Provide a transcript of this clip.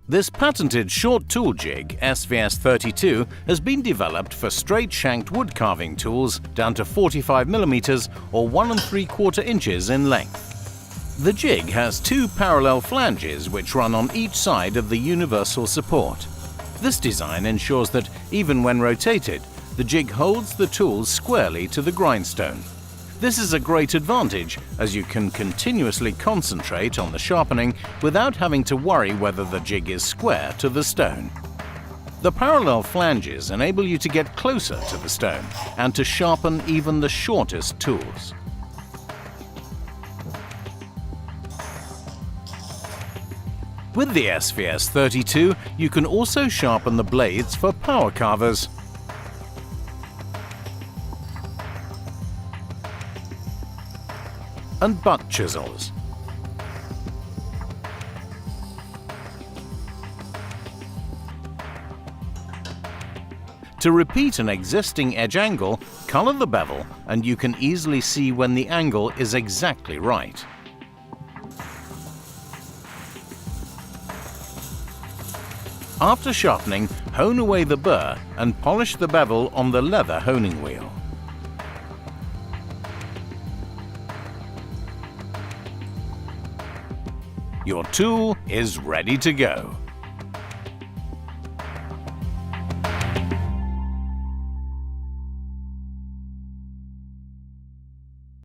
This patented short tool jig, SVS32, has been developed for straight-shanked wood carving tools down to 45mm or 1 3/4 inches in length. The jig has two parallel flanges which run on each side of the universal support. This design ensures that, even when rotated, the jig holds the tools squarely to the grindstone. This is a great advantage, as you can continuously concentrate on the sharpening without having to worry whether the jig is square to the stone. The parallel flanges enable you to get closer to the stone and to sharpen even the shortest tools. With the SVS32, you can also sharpen the blades for power carvers. And butt chisels. To repeat an existing edge angle, color the bevel and you can easily see when the angle is exactly right. After sharpening, hone away the burr and polish the bevel on the leather honing wheel. Your tool is ready to go.